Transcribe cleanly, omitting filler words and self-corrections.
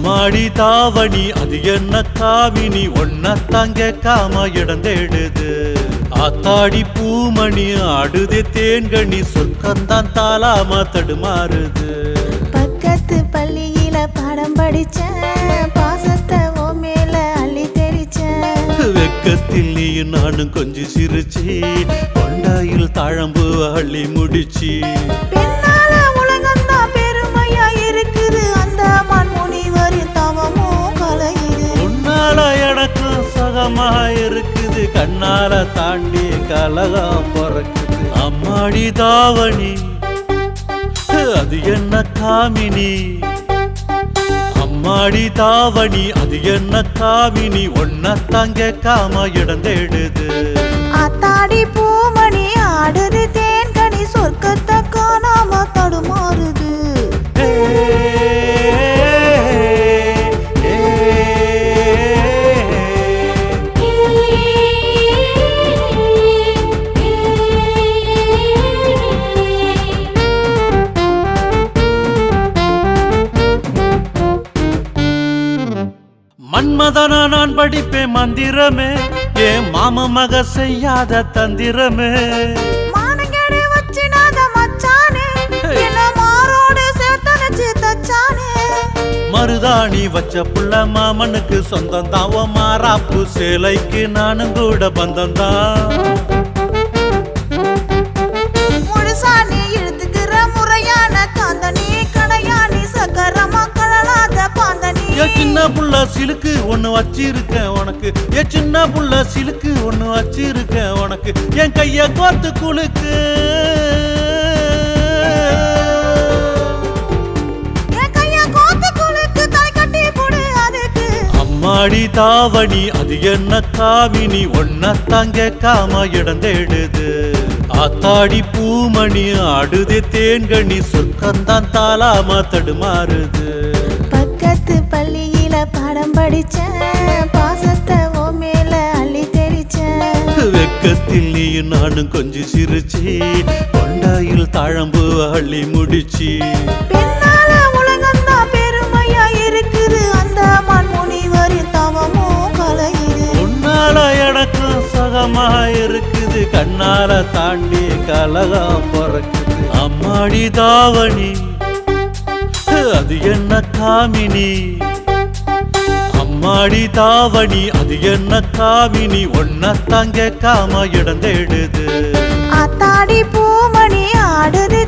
அம்மாடி தாவணி அது என்ன காவினி ஒன்னத்தான் கேட்காம இடம் தேடுது. ஆத்தாடி பூமணி ஆடுதே தேன்கனி சொற்கந்தான் தாளாம தடுமாறுது. பக்கத்து பள்ளியில பாடம் படிச்சேன், பாசத்தை ஓ மேல அள்ளி தெரிச்சேன். வெக்கத்தில் நீயும் நானும் கொஞ்சம் சிரிச்சு கொண்டாயில் தாழம்பு அள்ளி முடிச்சு. பின்னால உலகந்தான் பெருமையா இருக்குது, அந்த மண்முனிவரின் தவமும் கலையுது. உன்னால எனக்கும் சுகமா இருக்குது, கண்ணால தாண்டி கலகம் பிறக்குது. அம்மாடி தாவணி அது என்ன காமினி, அம்மாடி தாவணி அது என்ன காமினி ஒன்னத்தான் கேட்காம இடம் தேடுது. ஆத்தாடி பூமணி ஆடுது தேன்கனி சொர்க்கத்தை காணாம தடுமாறுது. மன்மதனா நான் படிப்பேன் மந்திரமே, ஏன் மாம மக செய்யாத தந்திரமே. மானங்கேடு வச்சினாத மச்சானே, என்ன மாரோடு சேர்த்தனச்சு தச்சானே. மருதாணி வச்ச புள்ள மாமனுக்கு சொந்தம் தான், மாறாப்பு சேலைக்கு நானும் கூட பந்தம் தான். முழுசா நீ இழுத்துக்கிற முறையான காந்தனி, கடையாணி சக்கரமா கழலாத பாந்தனி. சின்ன புள்ள சிலுக்கு ஒண்ணு வச்சிருக்கேன் உனக்கு, சின்ன புள்ள சிலுக்கு ஒண்ணு வச்சிருக்கேன் உனக்கு. என் கைய கோர்த்து குலுக்கு, என் கைய கோத்து குலுக்கு, தலை கட்டி போடு அதுக்கு. அம்மாடி தாவணி அது என்ன காவினி ஒன்னத்தான் கேட்காம இடம் தேடுது. ஆத்தாடி பூமணி ஆடுதே தேன்கனி சொற்கந்தான் தாளாம தடுமாறுது. பக்கத்து பள்ளியில பாடம் படிச்சேன், பாசத்தை ஓ மேல அள்ளி தெரிச்சேன். வெக்கத்தில் நீயும் நானும் கொஞ்சம் சிரிச்சு கொண்டாயில் தாழம்பு அள்ளி முடிச்சு. பின்னால உலகந்தான் பெருமையா இருக்குது, அந்த மண்முனிவரின் தவமும் கலையுது. உன்னால எனக்கும் சுகமா இருக்குது, கண்ணால தாண்டி கலகம் பிறக்குது. அம்மாடி தாவணி அது என்ன காமினி, அம்மாடி தாவணி அது என்ன காமினி ஒன்னத்தான் கேட்காம இடம் தேடுது. ஆத்தாடி பூமணி ஆடுது